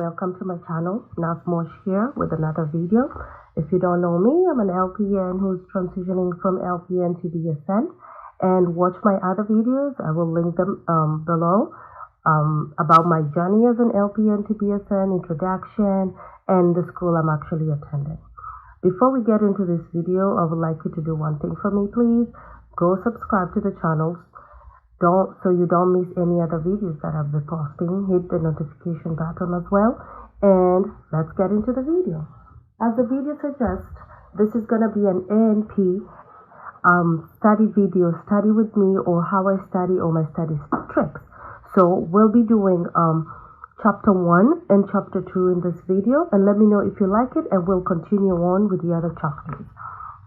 welcome to my channel. Nasmosh here with another video. If you don't know me, I'm an LPN who's transitioning from LPN to BSN. And watch my other videos. I will link them below about my journey as an LPN to BSN, introduction, and the school I'm actually attending. Before we get into this video, I would like you to do one thing for me, please. Go subscribe to the channel so you don't miss any other videos that I'll be posting. Hit the notification button as well. And let's get into the video. As the video suggests, this is going to be an A&P study video, study with me, or how I study, or my study tricks. So we'll be doing chapter 1 and chapter 2 in this video, and let me know if you like it, and we'll continue on with the other chapters.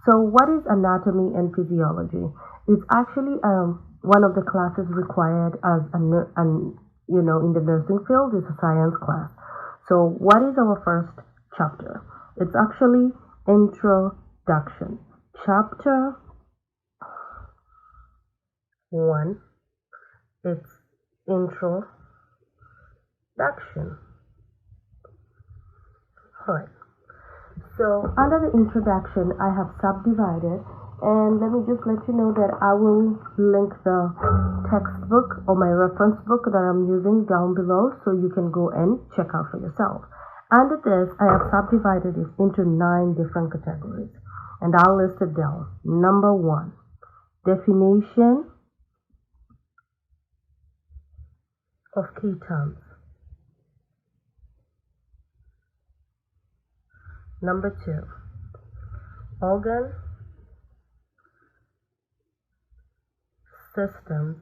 So what is anatomy and physiology? It's actually one of the classes required as in the nursing field. Is a science class. So what is our first chapter? It's actually introduction. Chapter 1. It's introduction. Alright. So under the introduction, I have subdivided, and let me just let you know that I will link the textbook or my reference book that I'm using down below, so you can go and check out for yourself. Under this, I have subdivided it into 9 different categories, and I'll list it down. Number 1, definition of key terms. Number 2, organ systems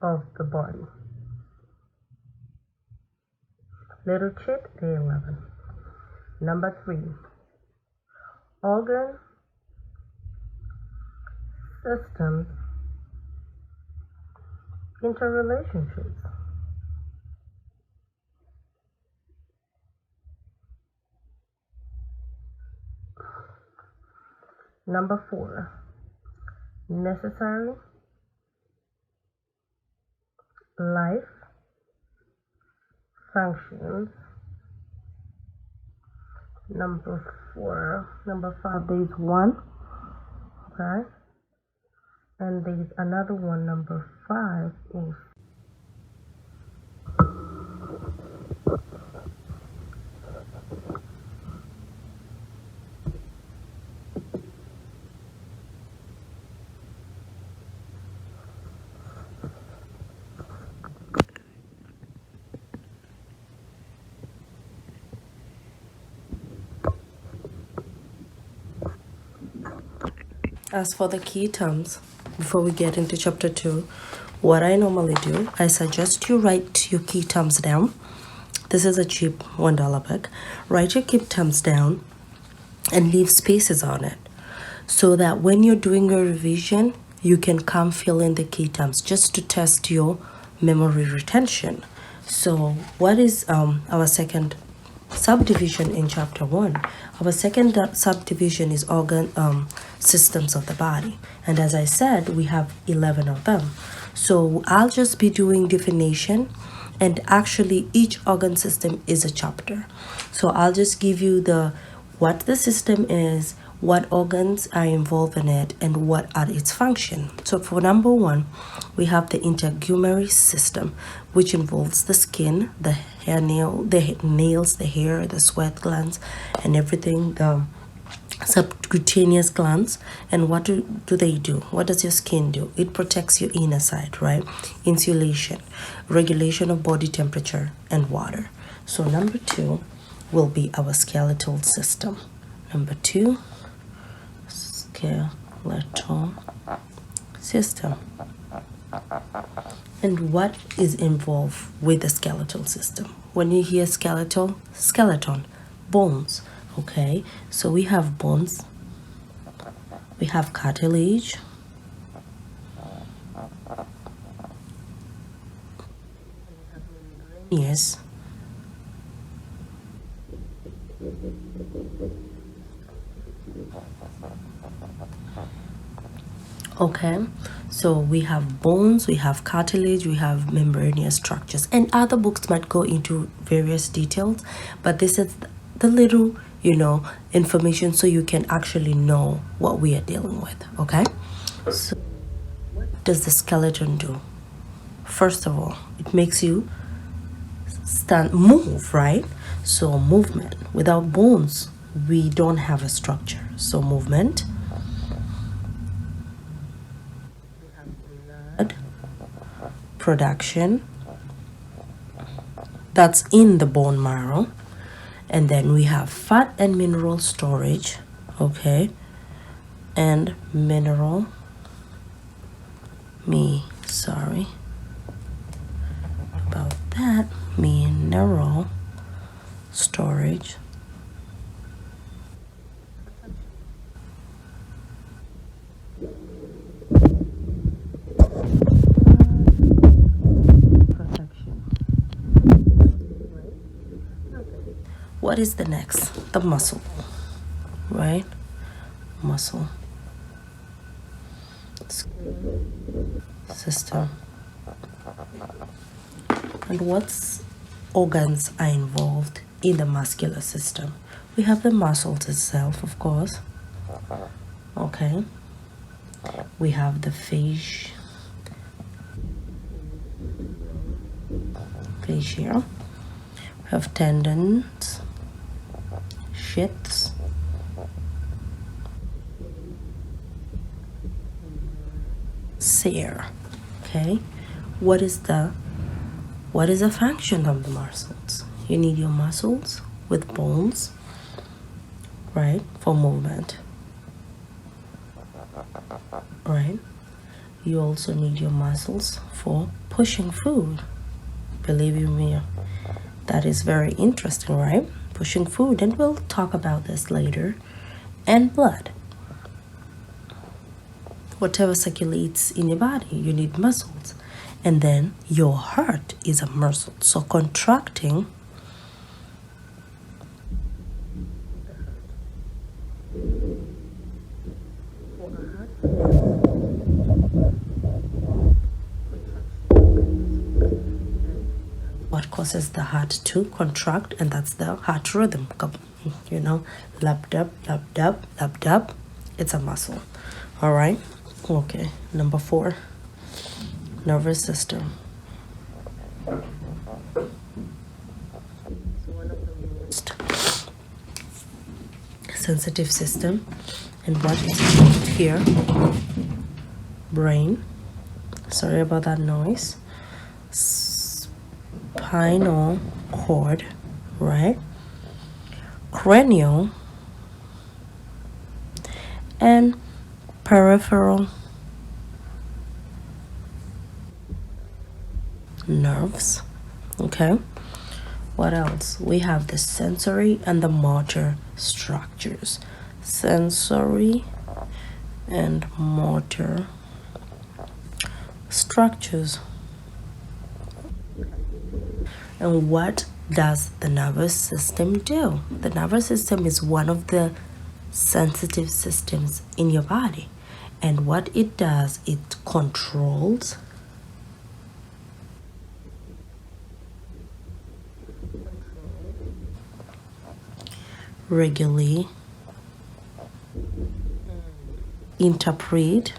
of the body. Little chit, day 11. Number 3, organ systems interrelationships. Number 4, necessary life functions. Number 5, there's 1, okay, and there's another one, number 5 is As for the key terms, before we get into chapter 2, what I normally do, I suggest you write your key terms down. This is a cheap $1 book. Write your key terms down and leave spaces on it, so that when you're doing your revision, you can come fill in the key terms just to test your memory retention. So what is our second subdivision in chapter 1? Our second subdivision is organ systems of the body, and as I said, we have 11 of them. So I'll just be doing definition, and actually each organ system is a chapter. So I'll just give you what the system is, what organs are involved in it, and what are its function. So for number 1, we have the Endocrine System, which involves the skin, the nails, the hair, the sweat glands, and everything, the subcutaneous glands. And what do they do? What does your skin do? It protects your inner side, right? Insulation, regulation of body temperature, and water. So number 2 will be our skeletal system. Number 2, skeletal system. And what is involved with the skeletal system? When you hear skeleton, bones. Okay, so we have bones, we have cartilage, yes, Okay, so we have bones, we have cartilage, we have membranous structures, and other books might go into various details, but this is the little, information so you can actually know what we are dealing with. Okay, so what does the skeleton do? First of all, it makes you move, right? So movement. Without bones, we don't have a structure. So movement. Blood production. That's in the bone marrow. And then we have fat and mineral storage. Okay. And mineral storage. Protection. What is the next? The muscle, right? Muscle system. And what organs are involved in the muscular system? We have the muscles itself, of course. Okay. We have the fascia. We have tendons, sheaths, cere. Okay. What is the function of the muscles? You need your muscles with bones, right, for movement, right? You also need your muscles for pushing food. Believe you me, that is very interesting, right? Pushing food, and we'll talk about this later. And blood. Whatever circulates in your body, you need muscles. And then your heart is a muscle. So contracting what causes the heart to contract, and that's the heart rhythm. Lap dub, lap dub, lap dub. It's a muscle. All right. Okay. Number 4. Nervous system. Sensitive system. And what is involved here? Brain. Sorry about that noise. Spinal cord, right? Cranial and peripheral nerves. Okay, what else? We have the sensory and the motor structures. Sensory and motor structures. And what does the nervous system do? The nervous system is one of the sensitive systems in your body. And what it does, it controls regularly interpret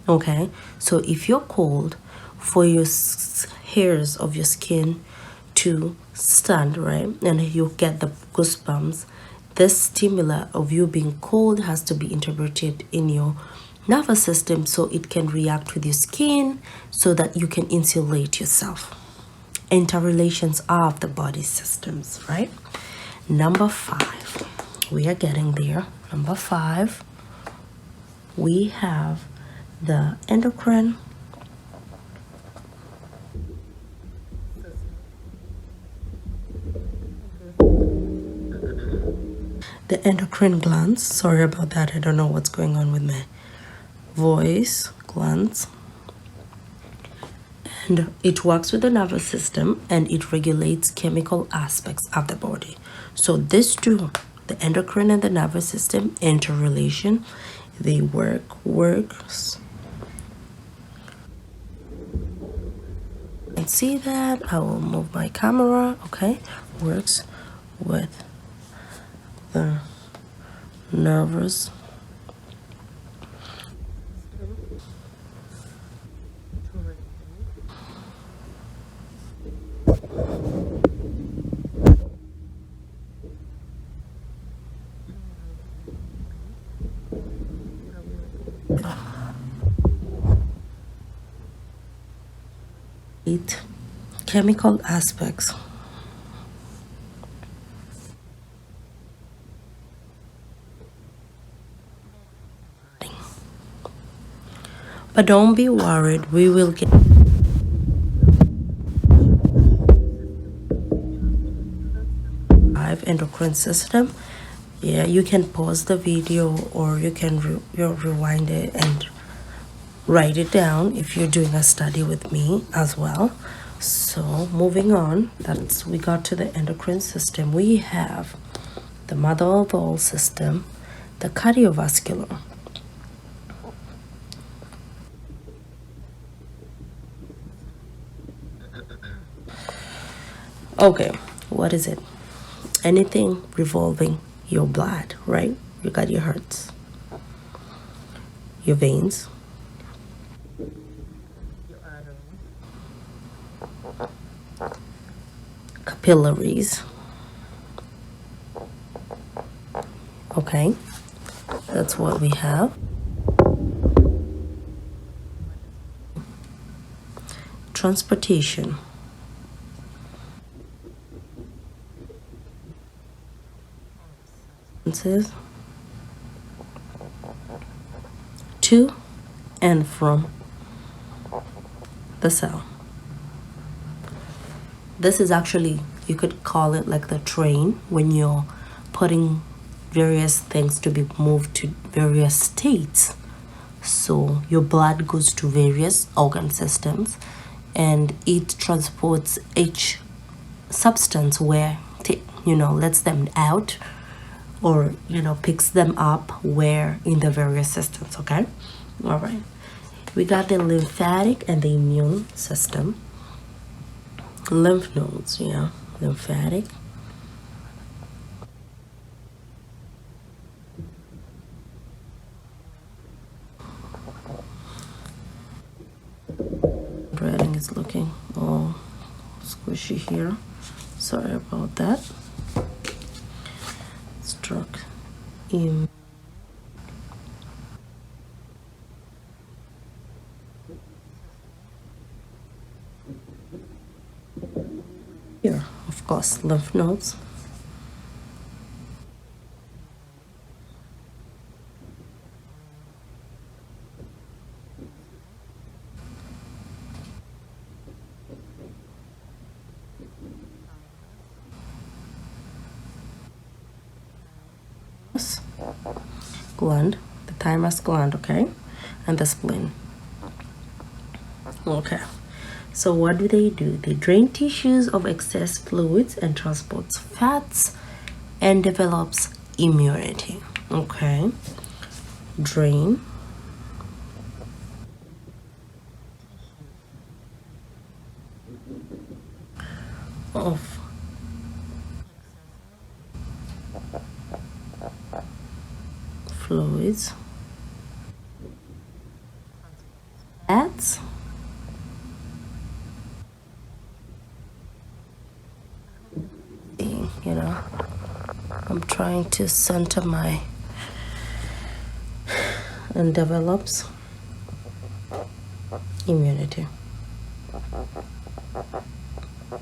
okay, so if you're cold, for your hairs of your skin to stand, right, and you get the goosebumps, this stimuli of you being cold has to be interpreted in your nervous system so it can react with your skin so that you can insulate yourself. Interrelations of the body systems, right? Number 5, we are getting there. Number 5, we have the endocrine glands. Sorry about that. I don't know what's going on with my voice. Glands. And it works with the nervous system and it regulates chemical aspects of the body. So these two the endocrine and the nervous system interrelation. They works. And see that? I will move my camera. Okay, works with the nervous chemical aspects. But don't be worried, we will get endocrine system. Yeah, you can pause the video or you can rewind it and write it down if you're doing a study with me as well. So moving on, we got to the endocrine system. We have the mother of all system, the cardiovascular. Okay, what is it? Anything revolving your blood, right? You got your hearts, your veins, capillaries. Okay, that's what we have. Transportation. To and from the cell. This is actually, you could call it like the train when you're putting various things to be moved to various states. So your blood goes to various organ systems and it transports each substance where lets them out or picks them up where in the various systems. Okay, all right, we got the lymphatic and the immune system. Lymph nodes, lymphatic, writing is looking all squishy here, sorry about that. Struck in here, of course, lymph nodes. Gland, the thymus gland, okay, and the spleen. Okay, so what do? They drain tissues of excess fluids and transports fats and develops immunity. Okay, drain of fluids, fats, I'm trying to center my and develops immunity.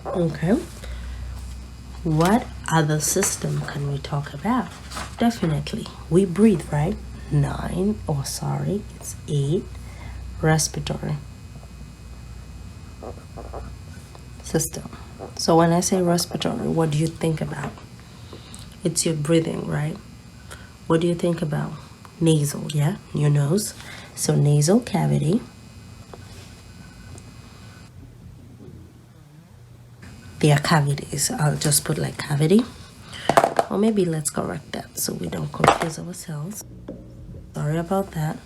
Okay, what other system can we talk about? Definitely we breathe, right? 8 respiratory system. So when I say respiratory, what do you think about? It's your breathing, right? What do you think about? Nasal, yeah, your nose. So nasal cavity, there are cavities. I'll just put like cavity. Or maybe let's correct that so we don't confuse ourselves. Sorry about that.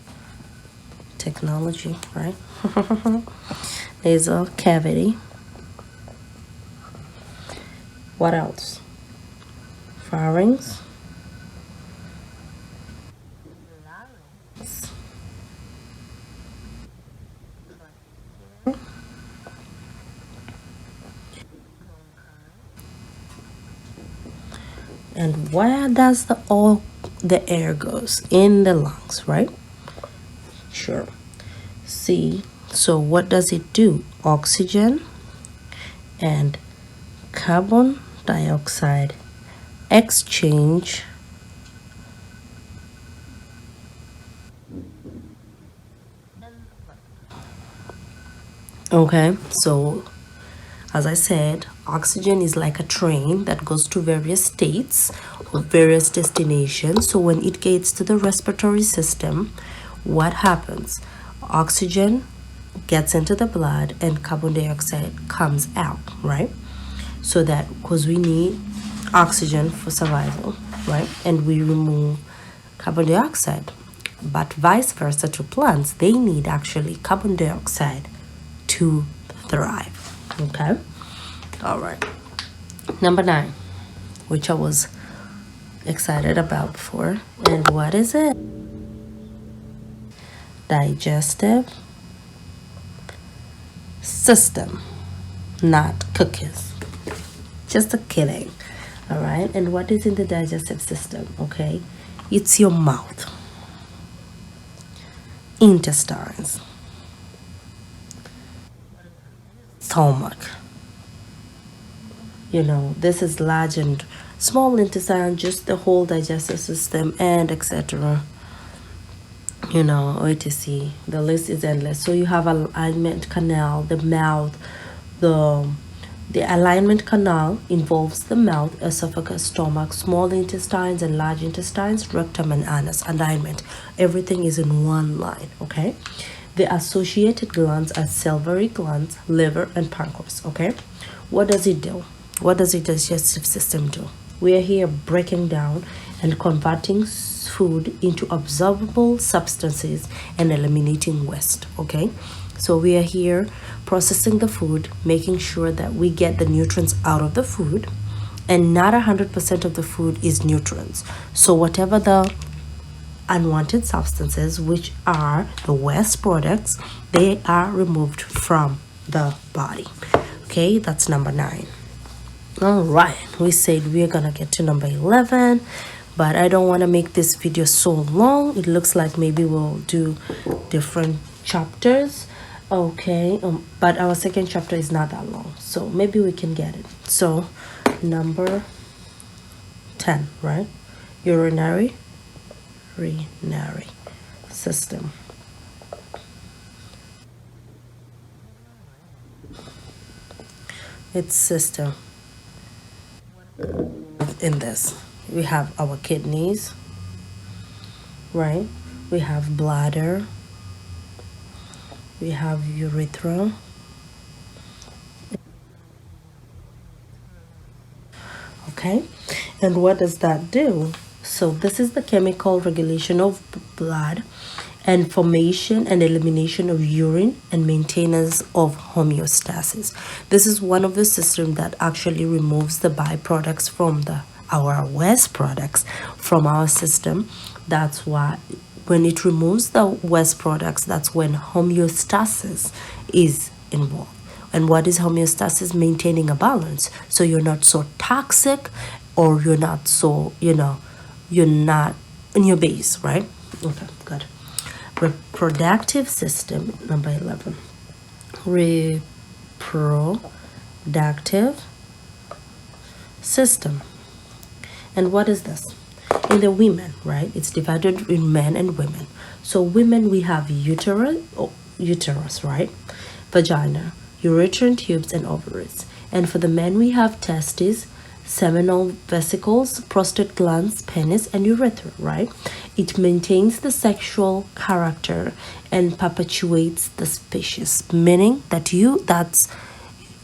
Technology, right? Nasal cavity. What else? Pharynx. And where does the air goes? In the lungs, right? Sure. See, so what does it do? Oxygen and carbon dioxide exchange okay, so as I said, oxygen is like a train that goes to various states or various destinations. So when it gets to the respiratory system, what happens? Oxygen gets into the blood and carbon dioxide comes out, right? So that because we need oxygen for survival, right? And we remove carbon dioxide. But vice versa to plants, they need actually carbon dioxide to thrive. Okay, all right. Number 9, which I was excited about before, and what is it? Digestive system, not cookies. Just a kidding. All right, and what is in the digestive system? Okay, it's your mouth, intestines, stomach. This is large and small intestine, just the whole digestive system, and etc. etc. The list is endless. So you have alignment canal, the mouth. The alignment canal involves the mouth, esophagus, stomach, small intestines and large intestines, rectum and anus. Alignment, everything is in one line. Okay, the associated glands are salivary glands, liver, and pancreas. Okay, what does it do? What does the digestive system do? We are here breaking down and converting food into absorbable substances and eliminating waste. Okay, so we are here processing the food, making sure that we get the nutrients out of the food, and not 100% of the food is nutrients. So whatever the unwanted substances, which are the waste products, they are removed from the body. Okay, that's number 9. All right, we said we're gonna get to number 11, but I don't want to make this video so long. It looks like maybe we'll do different chapters. Okay, but our second chapter is not that long, so maybe we can get it. So number 10, right? Urinary system. Its system. In this, we have our kidneys, right? We have bladder. We have urethra. Okay, and what does that do? So this is the chemical regulation of blood and formation and elimination of urine and maintenance of homeostasis. This is one of the systems that actually removes the byproducts from our waste products from our system. That's why when it removes the waste products, that's when homeostasis is involved. And what is homeostasis? Maintaining a balance. So you're not so toxic, or you're not so, you're not in your base, right? Okay, good. Reproductive system, number 11. Reproductive system. And what is this? In the women, right? It's divided in men and women. So women, we have uterus, right? Vagina, uterine tubes, and ovaries. And for the men, we have testes, seminal vesicles, prostate glands, penis, and urethra, right? It maintains the sexual character and perpetuates the species, meaning that's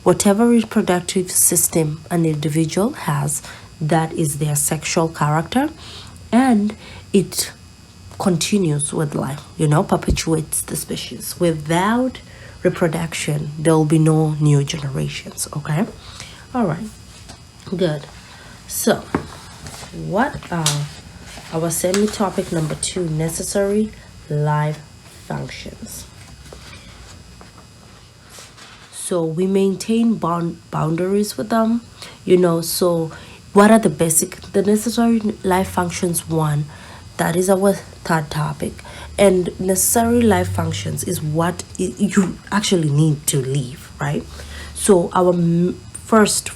whatever reproductive system an individual has, that is their sexual character, and it continues with life, perpetuates the species. Without reproduction, there will be no new generations. Okay, all right, good. So what are our semi-topic number 2, necessary life functions? So we maintain boundaries with them, so what are the necessary life functions? 1, that is our third topic. And necessary life functions is what you actually need to live, right? So our first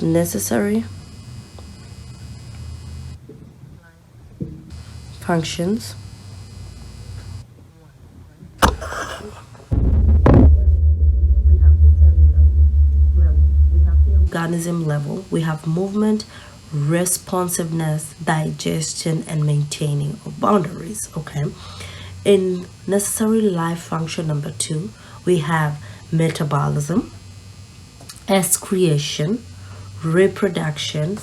necessary functions organism level, we have movement, responsiveness, digestion, and maintaining of boundaries. Okay, in necessary life function number 2, we have metabolism, excretion, reproduction,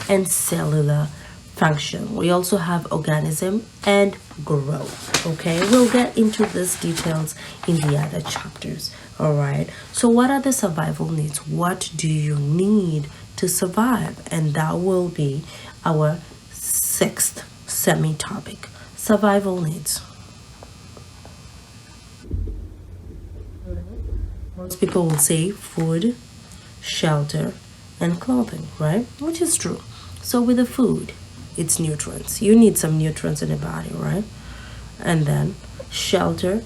and cellular function. We also have organism and growth. Okay, we'll get into these details in the other chapters. All right, so what are the survival needs? What do you need to survive? And that will be our 6th semi-topic, survival needs. Most people will say food, shelter, and clothing, right? Which is true. So with the food, it's nutrients. You need some nutrients in the body, right? And then shelter,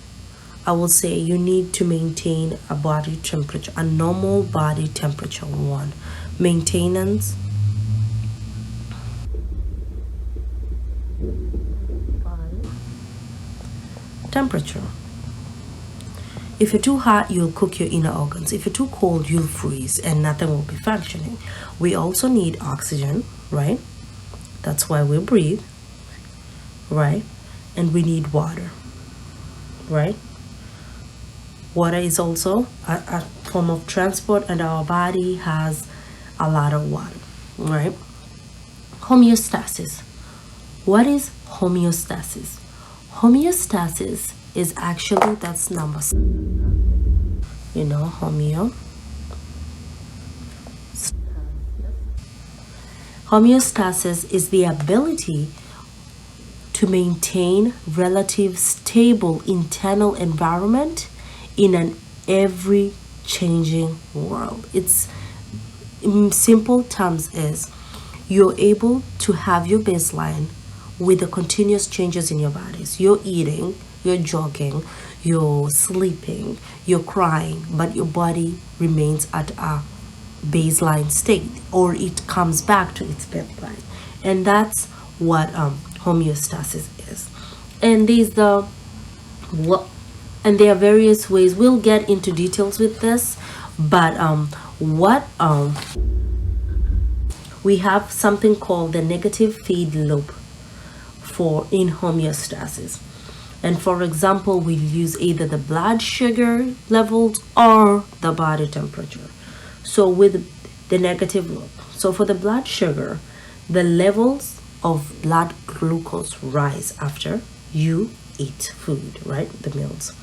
I will say you need to maintain a body temperature, a normal body temperature. 1, maintenance, temperature. If you're too hot, you'll cook your inner organs. If you're too cold, you'll freeze and nothing will be functioning. We also need oxygen, right? That's why we breathe, right? And we need water, right? Water is also a form of transport, and our body has a lot of water, right? Homeostasis. What is homeostasis? Homeostasis is actually, that's number 7. Homeostasis is the ability to maintain relative stable internal environment in an ever changing world. It's, in simple terms, is you're able to have your baseline with the continuous changes in your bodies. You're eating, you're jogging, you're sleeping, you're crying, but your body remains at a baseline state, or it comes back to its baseline. And that's what homeostasis is. And there are various ways. We'll get into details with this, but we have something called the negative feed loop in homeostasis. And for example, we use either the blood sugar levels or the body temperature. So with the negative loop, so for the blood sugar, the levels of blood glucose rise after you eat food, right? The meals.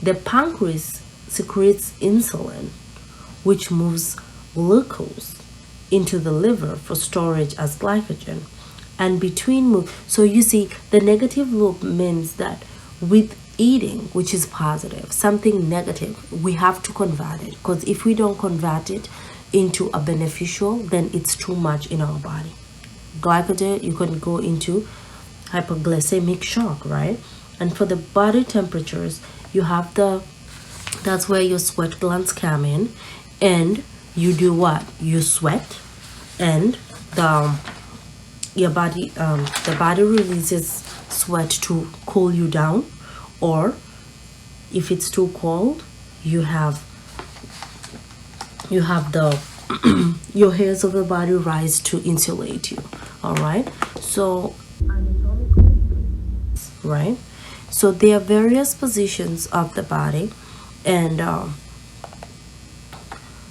The pancreas secretes insulin, which moves glucose into the liver for storage as glycogen. And so you see, the negative loop means that with eating, which is positive, something negative, we have to convert it, because if we don't convert it into a beneficial, then it's too much in our body. Glycogen, you can go into hypoglycemic shock, right? And for the body temperatures, you have that's where your sweat glands come in, and you do what? You sweat, and the body releases sweat to cool you down, or if it's too cold, you have the your hairs of the body rise to insulate you. All right, so right, so there are various positions of the body, and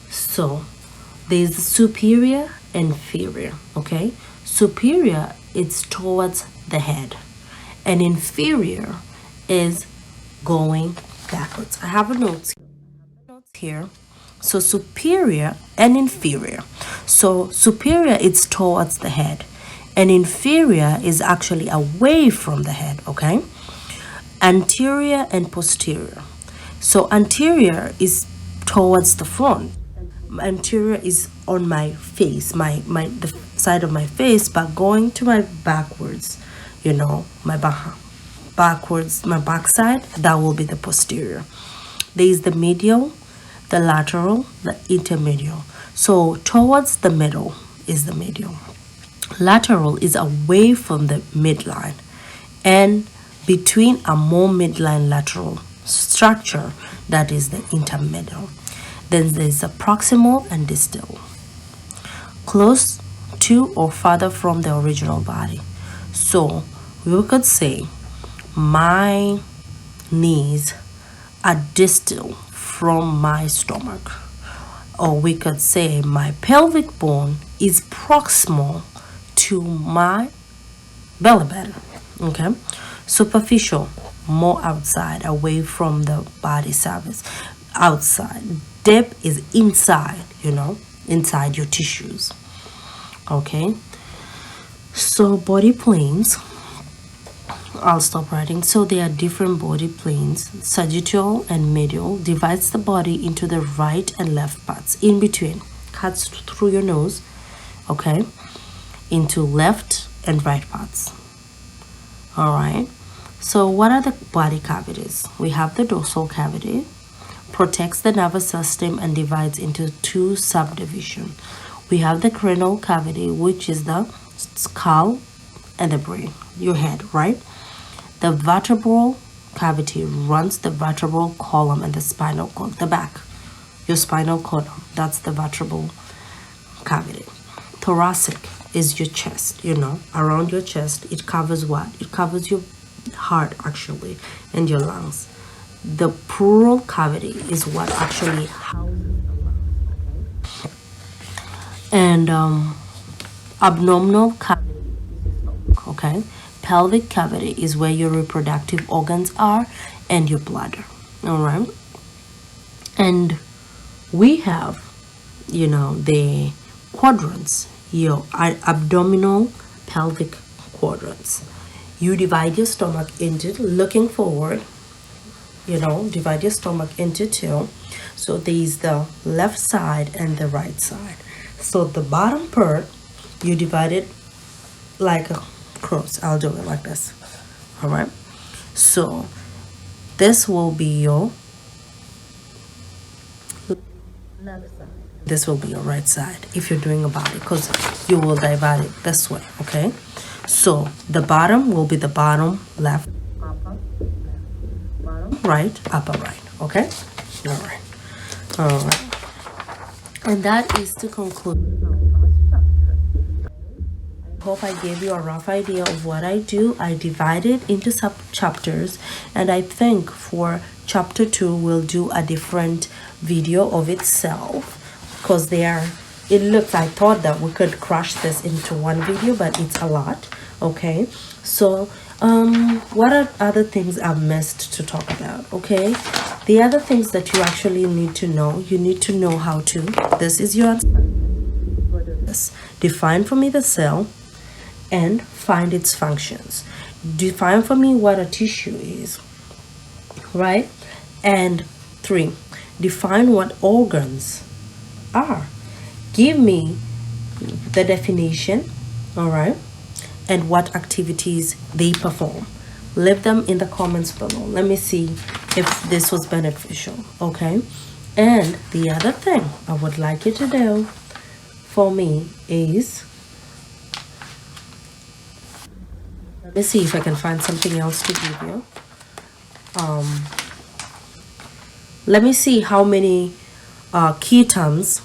so There's superior, inferior, okay? Superior is towards the head, and inferior is going backwards. I have a note here. So superior and inferior. So superior is towards the head, and inferior is actually away from the head, okay? Anterior and posterior. So anterior is towards the front. Anterior is on my face, the side of my face, but going to my backwards, my backwards, my backside, that will be the posterior. There is the medial, the lateral, the intermedial. So towards the middle is the medial. Lateral is away from the midline, and between a more midline lateral structure, that is the intermedial. Then there's the proximal and distal, close to or farther from the original body. So we could say my knees are distal from my stomach, or we could say my pelvic bone is proximal to my belly button. Okay, superficial, more outside, away from the body surface. Outside. Deep is inside, inside your tissues. Okay, so body planes, I'll stop writing. So there are different body planes. Sagittal and medial divides the body into the right and left parts. In between, cuts through your nose, okay, into left and right parts. All right. So what are the body cavities? We have the dorsal cavity, protects the nervous system and divides into two subdivisions. We have the cranial cavity, which is the skull and the brain, your head, right? The vertebral cavity runs the vertebral column and the spinal column, the back, your spinal column. That's the vertebral cavity. Thoracic is your chest, around your chest. It covers what? It covers your heart, actually, and your lungs. The pleural cavity is what actually houses the lungs. And abdominal cavity, okay? Pelvic cavity is where your reproductive organs are and your bladder, all right? And we have, the quadrants, your abdominal pelvic quadrants. You divide your stomach into, looking forward, divide your stomach into two. So there's the left side and the right side. So the bottom part, you divide it like a cross. I'll do it like this. All right. So this will be your left side. This will be your right side if you're doing a body, because you will divide it this way. Okay. So the bottom will be the bottom left, upper left, bottom right, upper right. Okay. All right. And that is to conclude our first chapter. I hope I gave you a rough idea of what I do. I divide it into sub-chapters, and I think for chapter 2 we'll do a different video of itself, because I thought that we could crush this into one video, but it's a lot. Okay, so what are other things I've missed to talk about? Okay, the other things that you actually need to know, you need to know how to, this is your define for me the cell and find its functions. Define for me what a tissue is, right? And 3, define what organs are. Give me the definition, all right, and what activities they perform. Leave them in the comments below. Let me see if this was beneficial, okay? And the other thing I would like you to do for me is, let me see if I can find something else to give you. Let me see how many key terms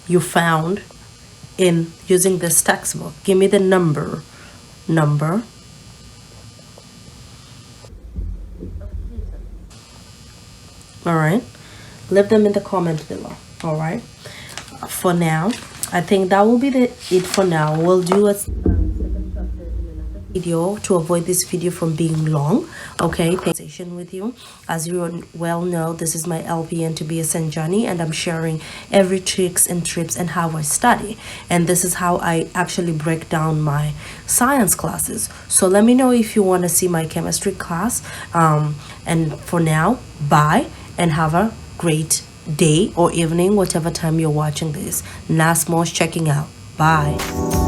you found in using this textbook. Give me the number. All right, leave them in the comment below. All right, for now, I think that will be it for now. We'll do a video to avoid this video from being long. Okay, conversation with you. As you well know, this is my LPN to BSN journey, and I'm sharing every tricks and tips and how I study, and this is how I actually break down my science classes. So let me know if you want to see my chemistry class. And for now, bye and have a great day or evening, whatever time you're watching this. Nasmos checking out. Bye.